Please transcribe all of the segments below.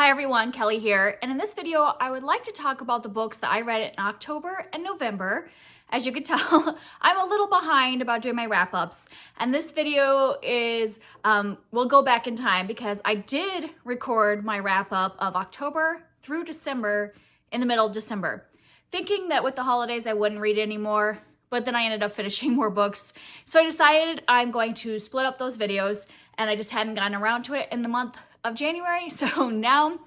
Hi everyone, Kelly here, and in this video I would like to talk about the books that I read in October and November. As you can tell, I'm a little behind about doing my wrap-ups, and this video is, we'll go back in time because I did record my wrap-up of October through December in the middle of December, thinking that with the holidays I wouldn't read anymore, but then I ended up finishing more books. So I decided I'm going to split up those videos, and I just hadn't gotten around to it in the month of January. So now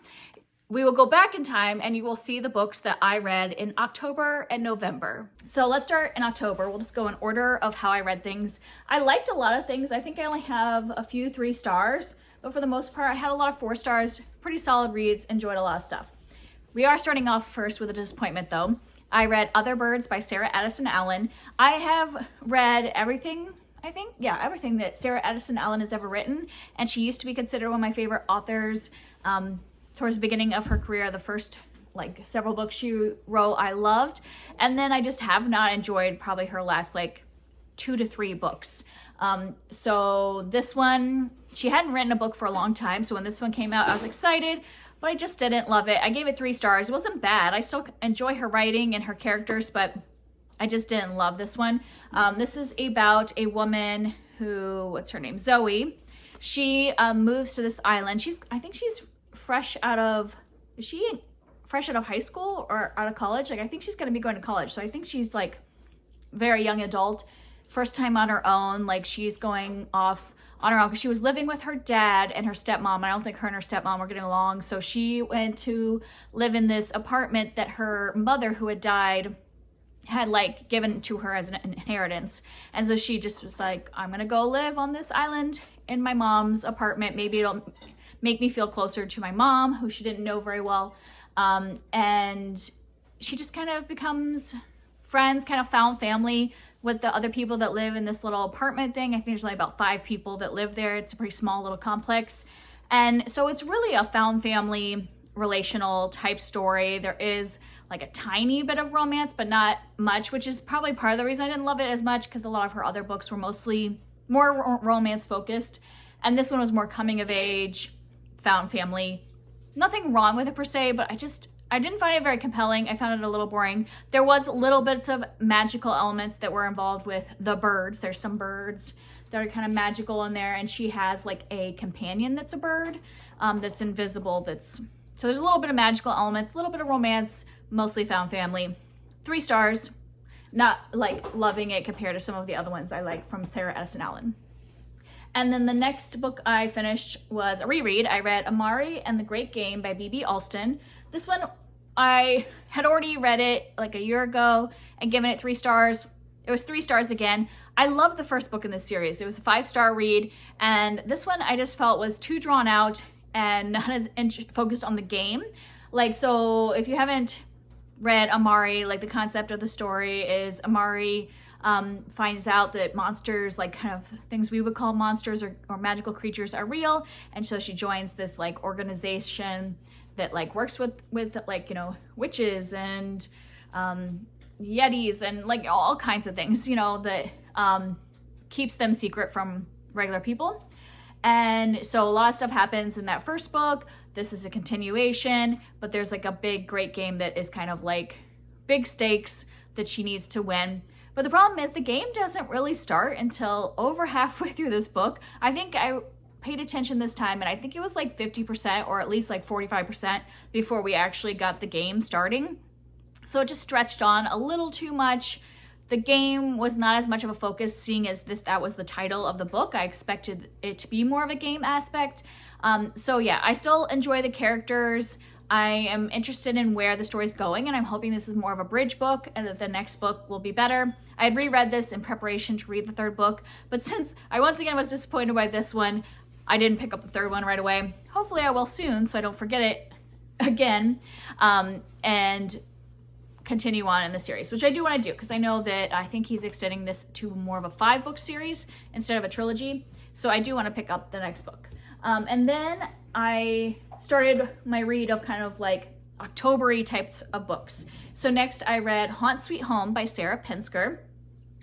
we will go back in time and you will see the books that I read in October and November. So let's start in October. We'll just go in order of how I read things. I liked a lot of things. I think I only have a few 3 stars, but for the most part, I had a lot of 4 stars, pretty solid reads, enjoyed a lot of stuff. We are starting off first with a disappointment though. I read Other Birds by Sarah Addison Allen. I have read everything that Sarah Addison Allen has ever written, and she used to be considered one of my favorite authors towards the beginning of her career. The first several books she wrote I loved, and then I just have not enjoyed probably her last 2 to 3 books. So this one, she hadn't written a book for a long time, so when this one came out I was excited, but I just didn't love it. I gave it 3 stars. It wasn't bad. I still enjoy her writing and her characters, but I just didn't love this one. This is about a woman who, what's her name? Zoe. She moves to this island. I think she's fresh out of high school or out of college? I think she's going to be going to college. So I think she's very young adult, first time on her own. She's going off on her own because she was living with her dad and her stepmom. I don't think her and her stepmom were getting along. So she went to live in this apartment that her mother, who had died, had given to her as an inheritance. And so she just was like, I'm gonna go live on this island in my mom's apartment. Maybe it'll make me feel closer to my mom, who she didn't know very well. And she just kind of becomes friends, kind of found family with the other people that live in this little apartment thing. I think there's only about 5 people that live there. It's a pretty small little complex. And so it's really a found family relational type story. There is a tiny bit of romance, but not much, which is probably part of the reason I didn't love it as much, because a lot of her other books were mostly more romance focused. And this one was more coming of age, found family. Nothing wrong with it per se, but I didn't find it very compelling. I found it a little boring. There was little bits of magical elements that were involved with the birds. There's some birds that are kind of magical in there, and she has a companion that's a bird that's invisible. So there's a little bit of magical elements, a little bit of romance, mostly found family. 3 stars. Not loving it compared to some of the other ones I like from Sarah Addison Allen. And then the next book I finished was a reread. I read Amari and the Great Game by B.B. Alston. This one, I had already read it a year ago and given it 3 stars. It was 3 stars again. I loved the first book in this series. It was a 5-star read, and this one I just felt was too drawn out and not as focused on the game. So if you haven't read Amari, the concept of the story is Amari finds out that monsters, kind of things we would call monsters or magical creatures, are real, and so she joins this organization that works with witches and yetis and all kinds of things, that keeps them secret from regular people. And so a lot of stuff happens in that first book. This is a continuation, but there's a big great game that is kind of big stakes that she needs to win. But the problem is the game doesn't really start until over halfway through this book. I think I paid attention this time, and I think it was 50% or at least 45% before we actually got the game starting. So it just stretched on a little too much. The game was not as much of a focus, seeing as that was the title of the book. I expected it to be more of a game aspect. So yeah, I still enjoy the characters. I am interested in where the story's going, and I'm hoping this is more of a bridge book and that the next book will be better. I had reread this in preparation to read the 3rd book, but since I once again was disappointed by this one, I didn't pick up the 3rd one right away. Hopefully I will soon, so I don't forget it again. And continue on in the series, which I do want to do, because I know that I think he's extending this to more of a 5-book series instead of a trilogy. So I do want to pick up the next book. And then I started my read of kind of October-y types of books. So next I read Haunt Sweet Home by Sarah Pinsker.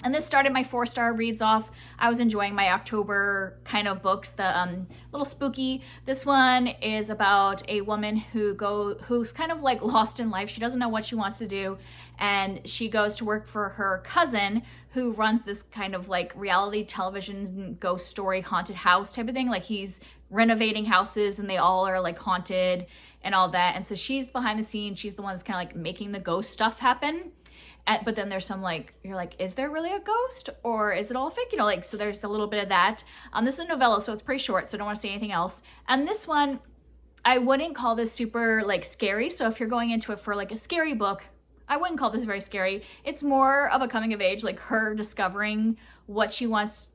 And this started my 4-star reads off. I was enjoying my October kind of books, the little spooky. This one is about a woman who's kind of like lost in life. She doesn't know what she wants to do, and she goes to work for her cousin who runs this kind of like reality television ghost story haunted house type of thing. Like he's renovating houses and they all are like haunted and all that. And so she's behind the scenes. She's the one that's kind of like making the ghost stuff happen. But then there's some like, you're like, is there really a ghost or is it all fake? You know, like, so there's a little bit of that. This is a novella, so it's pretty short, so I don't want to say anything else. And this one, I wouldn't call this super like scary. So if you're going into it for like a scary book, I wouldn't call this very scary. It's more of a coming of age, like her discovering what she wants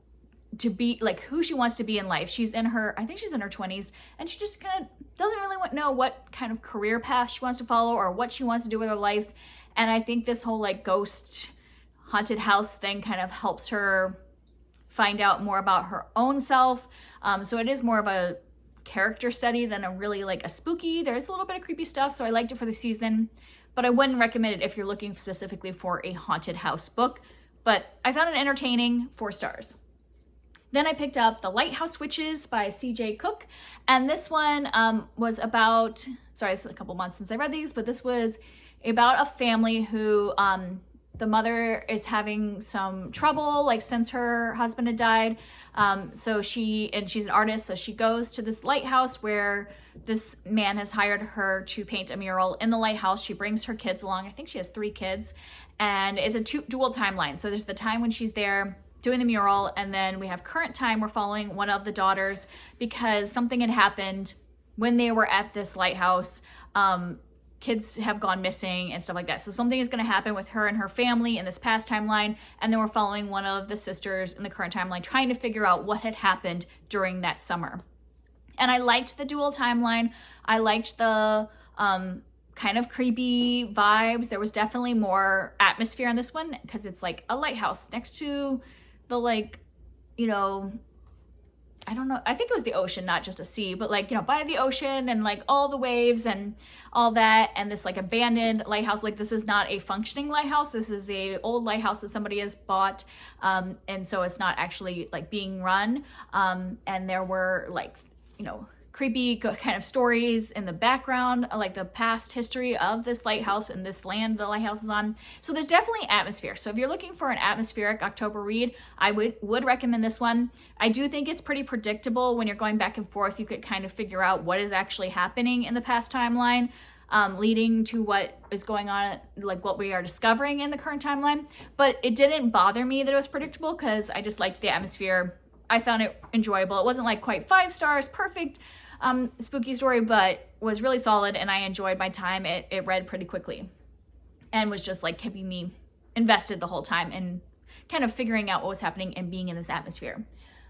to be, like who she wants to be in life. I think she's in her 20s, and she just kind of doesn't really know what kind of career path she wants to follow or what she wants to do with her life. And I think this whole like ghost haunted house thing kind of helps her find out more about her own self. So it is more of a character study than a really like a spooky. There's a little bit of creepy stuff, so I liked it for the season, but I wouldn't recommend it if you're looking specifically for a haunted house book. But I found it entertaining, 4 stars. Then I picked up The Lighthouse Witches by C.J. Cook. And this one was about, sorry, it's a couple months since I read these, but this was about a family who the mother is having some trouble, like since her husband had died. So she's an artist, so she goes to this lighthouse where this man has hired her to paint a mural in the lighthouse. She brings her kids along. I think she has 3 kids, and it's a dual timeline. So there's the time when she's there doing the mural, and then we have current time. We're following one of the daughters because something had happened when they were at this lighthouse. Kids have gone missing and stuff like that. So something is going to happen with her and her family in this past timeline. And then we're following one of the sisters in the current timeline, trying to figure out what had happened during that summer. And I liked the dual timeline. I liked the kind of creepy vibes. There was definitely more atmosphere in this one because it's like a lighthouse next to the, like, you know, I don't know, I think it was the ocean, not just a sea, but like, you know, by the ocean and like all the waves and all that. And this like abandoned lighthouse, like this is not a functioning lighthouse. This is a old lighthouse that somebody has bought. And so it's not actually like being run. And there were like, you know, creepy kind of stories in the background, like the past history of this lighthouse and this land the lighthouse is on. So there's definitely atmosphere. So if you're looking for an atmospheric October read, I would recommend this one. I do think it's pretty predictable when you're going back and forth. You could kind of figure out what is actually happening in the past timeline, leading to what is going on, like what we are discovering in the current timeline. But it didn't bother me that it was predictable because I just liked the atmosphere. I found it enjoyable. It wasn't like quite 5 stars, perfect spooky story, but was really solid, and I enjoyed my time. It read pretty quickly and was just like keeping me invested the whole time and kind of figuring out what was happening and being in this atmosphere.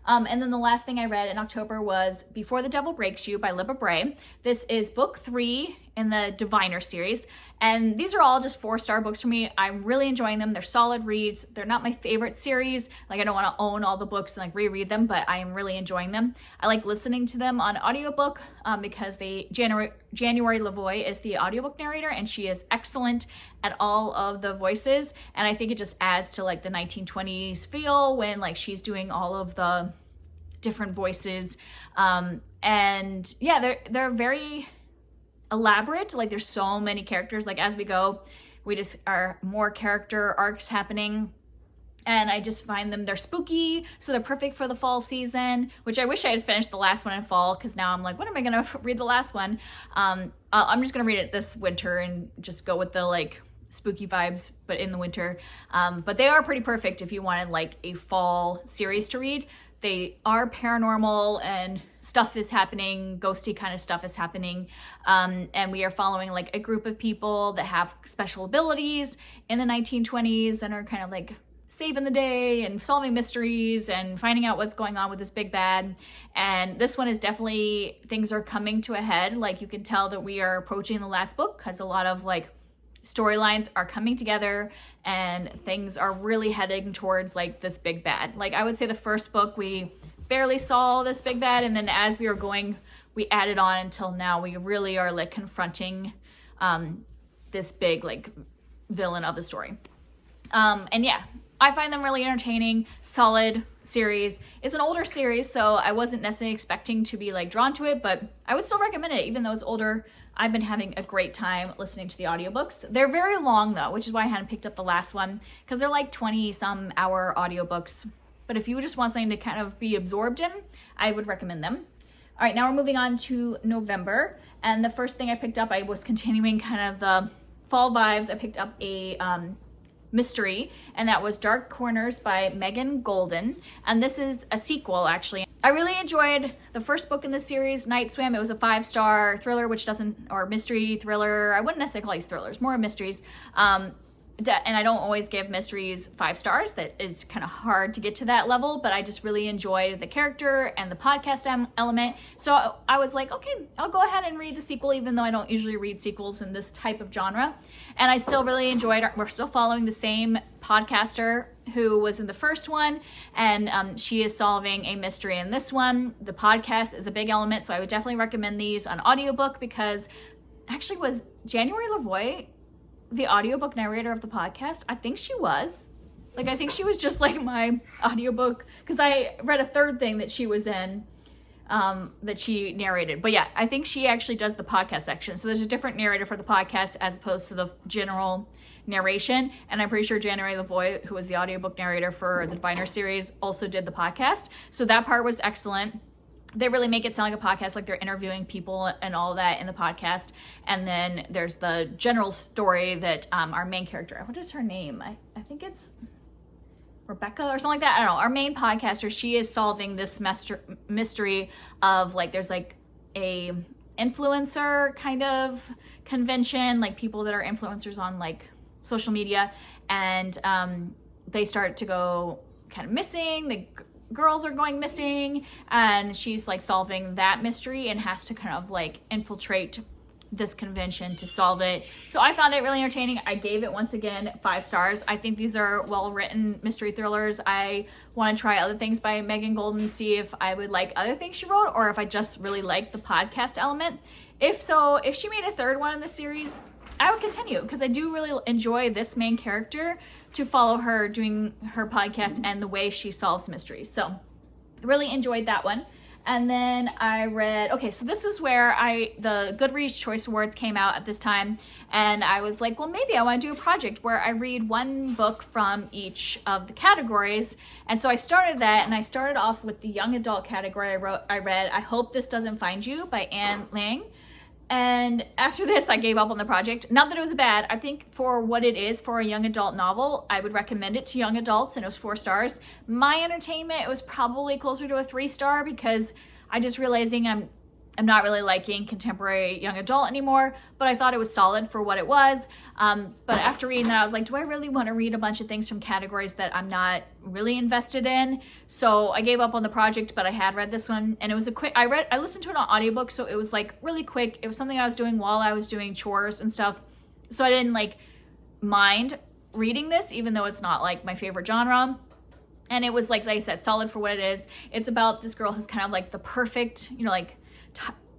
And then the last thing I read in October was Before the Devil Breaks You by Libba Bray. This is book 3 in the Diviner series. And these are all just 4-star books for me. I'm really enjoying them. They're solid reads. They're not my favorite series. Like I don't want to own all the books and like reread them, but I am really enjoying them. I like listening to them on audiobook because January Lavoie is the audiobook narrator, and she is excellent at all of the voices. And I think it just adds to like the 1920s feel when like she's doing all of the different voices. And yeah, they're very elaborate. Like there's so many characters. Like as we go, we just are more character arcs happening. And I just find they're spooky, so they're perfect for the fall season, which I wish I had finished the last one in fall, because now I'm like, when am I going to read the last one? I'm just going to read it this winter and just go with the like spooky vibes, but in the winter. But they are pretty perfect if you wanted like a fall series to read. They are paranormal and stuff is happening, ghosty kind of stuff is happening. And we are following like a group of people that have special abilities in the 1920s and are kind of like saving the day and solving mysteries and finding out what's going on with this big bad. And this one is definitely, things are coming to a head. Like you can tell that we are approaching the last book because a lot of like storylines are coming together and things are really heading towards like this big bad. Like I would say the first book we barely saw this big bad, and then as we were going we added on until now we really are like confronting this big like villain of the story. And yeah, I find them really entertaining, solid series. It's an older series, so I wasn't necessarily expecting to be like drawn to it, but I would still recommend it even though it's older. I've been having a great time listening to the audiobooks. They're very long though, which is why I hadn't picked up the last one, because they're like 20-some hour audiobooks. But if you just want something to kind of be absorbed in, I would recommend them. All right, now we're moving on to November. And the first thing I picked up, I was continuing kind of the fall vibes. I picked up a mystery, and that was Dark Corners by Megan Golden. And this is a sequel, actually. I really enjoyed the first book in the series, Night Swim. It was a 5-star thriller, or mystery thriller. I wouldn't necessarily call these thrillers, more mysteries. And I don't always give mysteries 5 stars. That is kind of hard to get to that level, but I just really enjoyed the character and the podcast element. So I was like, okay, I'll go ahead and read the sequel, even though I don't usually read sequels in this type of genre. And I still really enjoyed it. We're still following the same podcaster who was in the first one, and she is solving a mystery in this one. The podcast is a big element, so I would definitely recommend these on audiobook, because actually was January LaVoy the audiobook narrator of the podcast? I think she was. Like, I think she was just like my audiobook, because I read a third thing that she was in that she narrated. But yeah, I think she actually does the podcast section. So there's a different narrator for the podcast as opposed to the general narration. And I'm pretty sure January LaVoy, who was the audiobook narrator for the Diviner series, also did the podcast. So that part was excellent. They really make it sound like a podcast, like they're interviewing people and all that in the podcast. And then there's the general story that our main character, what is her name? I think it's Rebecca or something like that. I don't know. Our main podcaster, she is solving this mystery of like, there's like a influencer kind of convention, like people that are influencers on like social media. And they start to go kind of missing. The girls are going missing, and she's like solving that mystery and has to kind of like infiltrate this convention to solve it. So I found it really entertaining. I gave it, once again, 5 stars. I think these are well-written mystery thrillers. I want to try other things by Megan Golden, see if I would like other things she wrote, or if I just really like the podcast element. If so, if she made a third one in the series, I would continue, because I do really enjoy this main character, to follow her doing her podcast and the way she solves mysteries. So really enjoyed that one. And then I read, okay, so this was where the Goodreads Choice Awards came out at this time, and I was like, well, maybe I want to do a project where I read one book from each of the categories. And so I started that, and I started off with the young adult category. I read I Hope This Doesn't Find You by Anne Lang. And after this, I gave up on the project. Not that it was bad. I think for what it is, for a young adult novel, I would recommend it to young adults, and it was 4 stars. My entertainment, it was probably closer to a 3-star, because I just realizing I'm not really liking contemporary young adult anymore, but I thought it was solid for what it was. But after reading that, I was like, do I really want to read a bunch of things from categories that I'm not really invested in? So I gave up on the project, but I had read this one, and it was a quick, I listened to it on audiobook, so it was like really quick. It was something I was doing while I was doing chores and stuff. So I didn't like mind reading this, even though it's not like my favorite genre. And it was like I said, solid for what it is. It's about this girl who's kind of like the perfect, like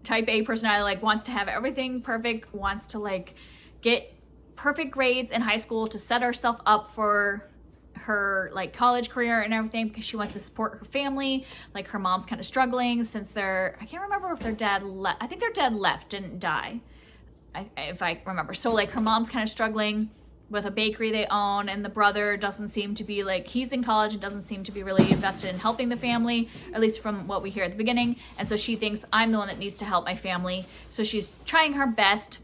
type A personality, like wants to have everything perfect, wants to like get perfect grades in high school to set herself up for her like college career and everything, because she wants to support her family. Like her mom's kind of struggling since I can't remember if their dad left. I think their dad left, didn't die, if I remember. So like her mom's kind of struggling with a bakery they own, and the brother doesn't seem to be like, he's in college and doesn't seem to be really invested in helping the family, at least from what we hear at the beginning. And so she thinks, I'm the one that needs to help my family. So she's trying her best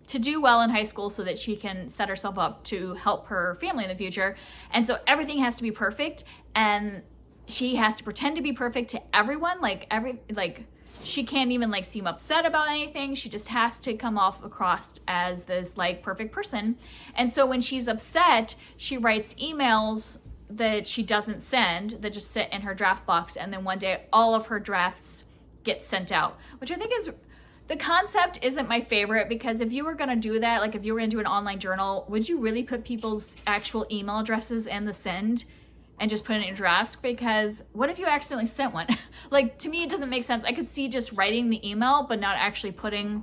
to do well in high school so that she can set herself up to help her family in the future. And so everything has to be perfect, and she has to pretend to be perfect to everyone. She can't even like seem upset about anything. She just has to come off across as this like perfect person. And so when she's upset, she writes emails that she doesn't send, that just sit in her draft box. And then one day all of her drafts get sent out, which I think is, the concept isn't my favorite, because if you were going to do that, like if you were going to do an online journal, would you really put people's actual email addresses in the send and just put it in drafts? Because what if you accidentally sent one? Like, to me, it doesn't make sense. I could see just writing the email, but not actually putting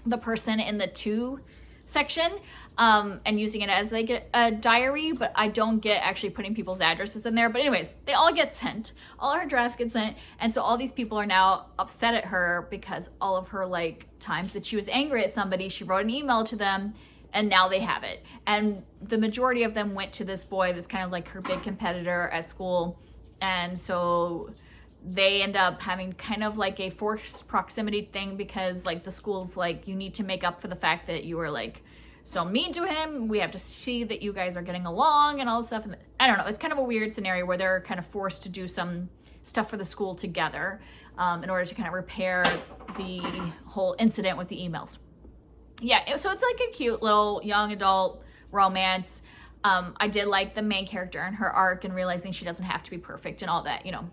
the person in the to section and using it as like a diary, but I don't get actually putting people's addresses in there. But anyways, they all get sent. All her drafts get sent. And so all these people are now upset at her because all of her like times that she was angry at somebody, she wrote an email to them and now they have it. And the majority of them went to this boy that's kind of like her big competitor at school. And so they end up having kind of like a forced proximity thing because like the school's like, you need to make up for the fact that you were like so mean to him. We have to see that you guys are getting along and all this stuff. And I don't know, it's kind of a weird scenario where they're kind of forced to do some stuff for the school together in order to kind of repair the whole incident with the emails. Yeah, so it's like a cute little young adult romance. I did like the main character and her arc and realizing she doesn't have to be perfect and all that, you know.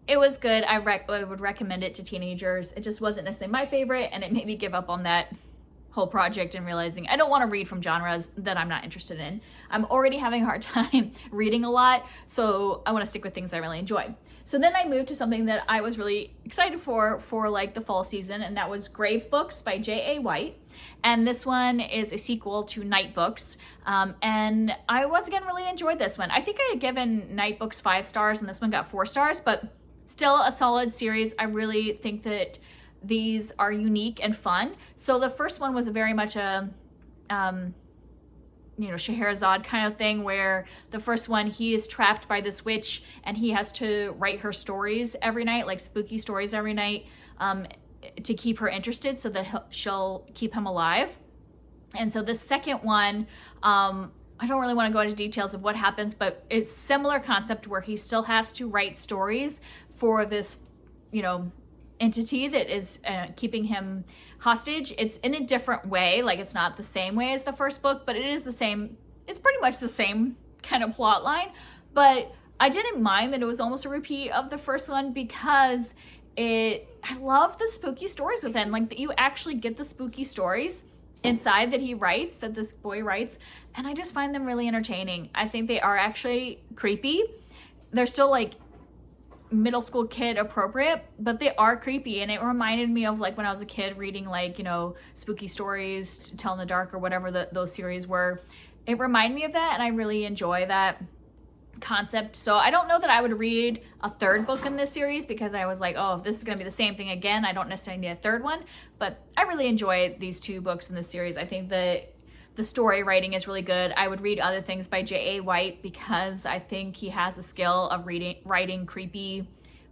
It was good. I would recommend it to teenagers. It just wasn't necessarily my favorite, and it made me give up on that whole project and realizing I don't want to read from genres that I'm not interested in. I'm already having a hard time reading a lot, so I want to stick with things I really enjoy. So then I moved to something that I was really excited for like the fall season, and that was Grave Books by J.A. White. And this one is a sequel to Night Books. And I once again really enjoyed this one. I think I had given Night Books 5 stars and this one got 4 stars, but still a solid series. I really think that these are unique and fun. So the first one was very much a, you know, Scheherazade kind of thing where the first one, he is trapped by this witch and he has to write her stories every night, like spooky stories every night, to keep her interested so that she'll keep him alive. And so the second one, I don't really want to go into details of what happens, but it's similar concept where he still has to write stories for this, you know, entity that is keeping him hostage. It's in a different way. Like it's not the same way as the first book, but it is the same. It's pretty much the same kind of plot line. But I didn't mind that it was almost a repeat of the first one because I love the spooky stories within. Like that you actually get the spooky stories inside that he writes, that this boy writes, and I just find them really entertaining. I think they are actually creepy. They're still like middle school kid appropriate, but they are creepy, and it reminded me of like when I was a kid reading like, you know, spooky stories, Tell in the Dark or whatever those series were. It reminded me of that, and I really enjoy that concept. So I don't know that I would read a third book in this series because I was like, oh, if this is going to be the same thing again, I don't necessarily need a third one. But I really enjoy these 2 books in this series. I think that the story writing is really good. I would read other things by J.A. White because I think he has a skill of writing creepy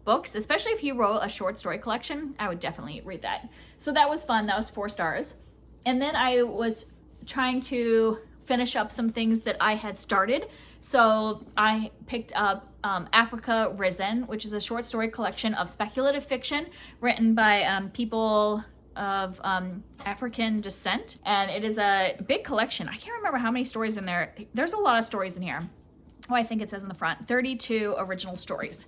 books, especially if he wrote a short story collection. I would definitely read that. So that was fun. That was 4 stars. And then I was trying to finish up some things that I had started. So I picked up Africa Risen, which is a short story collection of speculative fiction written by people of African descent. And it is a big collection. I can't remember how many stories in there. There's a lot of stories in here. Oh, I think it says in the front, 32 original stories.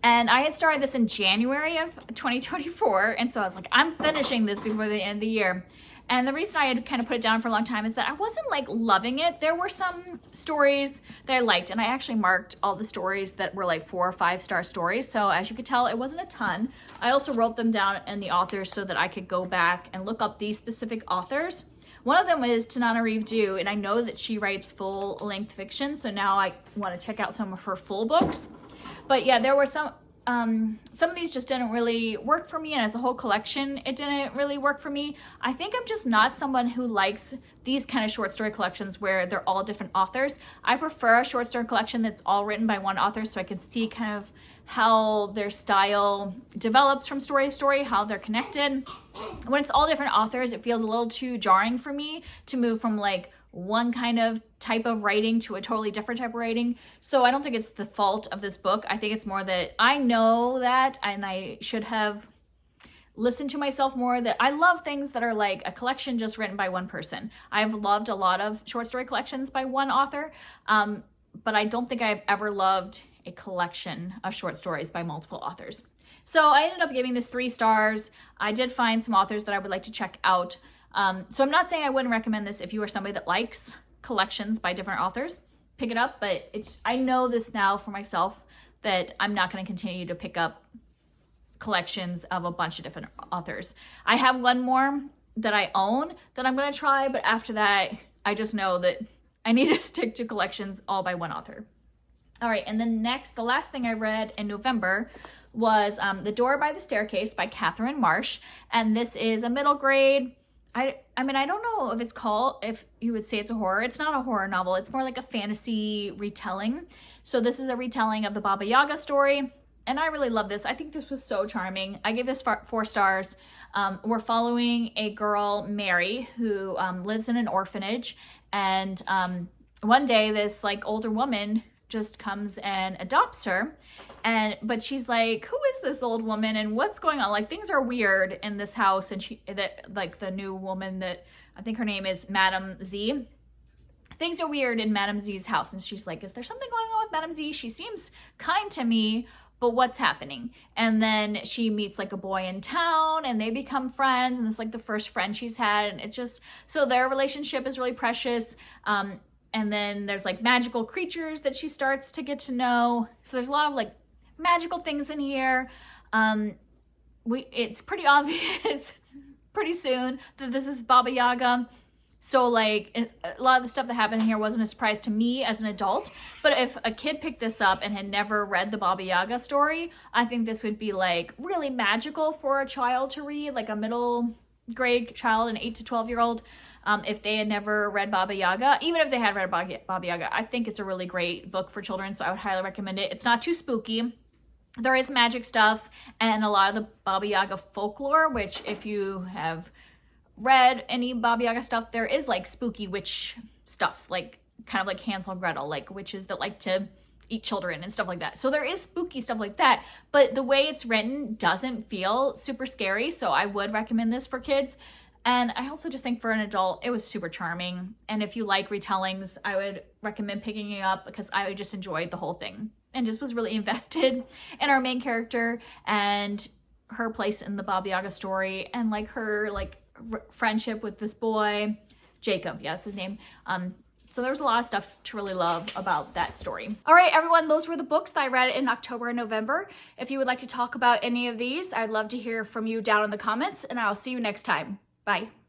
And I had started this in January of 2024. And so I was like, I'm finishing this before the end of the year. And the reason I had kind of put it down for a long time is that I wasn't like loving it. There were some stories that I liked, and I actually marked all the stories that were like 4 or 5 star stories. So as you could tell, it wasn't a ton. I also wrote them down in the authors so that I could go back and look up these specific authors. One of them is Tananarive Due, and I know that she writes full-length fiction, so now I want to check out some of her full books. But yeah, there were some of these just didn't really work for me, and as a whole collection, it didn't really work for me. I think I'm just not someone who likes these kind of short story collections where they're all different authors. I prefer a short story collection that's all written by one author so I can see kind of how their style develops from story to story, how they're connected. When it's all different authors, it feels a little too jarring for me to move from like one kind of type of writing to a totally different type of writing. So I don't think it's the fault of this book. I think it's more that I know that, and I should have listened to myself more, that I love things that are like a collection just written by one person. I've loved a lot of short story collections by one author, but I don't think I've ever loved a collection of short stories by multiple authors. So I ended up giving this 3 stars. I did find some authors that I would like to check out. So I'm not saying I wouldn't recommend this if you are somebody that likes collections by different authors. Pick it up, but I know this now for myself that I'm not going to continue to pick up collections of a bunch of different authors. I have one more that I own that I'm gonna try, but after that, I just know that I need to stick to collections all by one author. All right, and then next, the last thing I read in November was The Door by the Staircase by Catherine Marsh, and this is a middle grade. I mean, I don't know if you would say it's a horror. It's not a horror novel. It's more like a fantasy retelling. So this is a retelling of the Baba Yaga story, and I really love this. I think this was so charming. I gave this 4 stars. We're following a girl, Mary, who lives in an orphanage, and one day this like older woman just comes and adopts her, but she's like, who is this old woman and what's going on? Like, things are weird in this house. And the new woman, that I think her name is Madame Z, things are weird in Madame Z's house. And she's like, is there something going on with Madame Z? She seems kind to me, but what's happening? And then she meets like a boy in town and they become friends, and it's like the first friend she's had, and it's just, so their relationship is really precious. And then there's like magical creatures that she starts to get to know. So there's a lot of like magical things in here. It's pretty obvious pretty soon that this is Baba Yaga. So like a lot of the stuff that happened here wasn't a surprise to me as an adult, but if a kid picked this up and had never read the Baba Yaga story, I think this would be like really magical for a child to read, like a middle grade child, an 8 to 12-year-old. If they had never read Baba Yaga, even if they had read Baba Yaga, I think it's a really great book for children, so I would highly recommend it. It's not too spooky. There is magic stuff and a lot of the Baba Yaga folklore, which if you have read any Baba Yaga stuff, there is like spooky witch stuff, like kind of like Hansel and Gretel, like witches that like to eat children and stuff like that. So there is spooky stuff like that, but the way it's written doesn't feel super scary, so I would recommend this for kids. And I also just think for an adult, it was super charming. And if you like retellings, I would recommend picking it up because I just enjoyed the whole thing and just was really invested in our main character and her place in the Baba Yaga story, and like her like friendship with this boy, Jacob. Yeah, that's his name. So there's a lot of stuff to really love about that story. All right, everyone, those were the books that I read in October and November. If you would like to talk about any of these, I'd love to hear from you down in the comments, and I'll see you next time. Bye.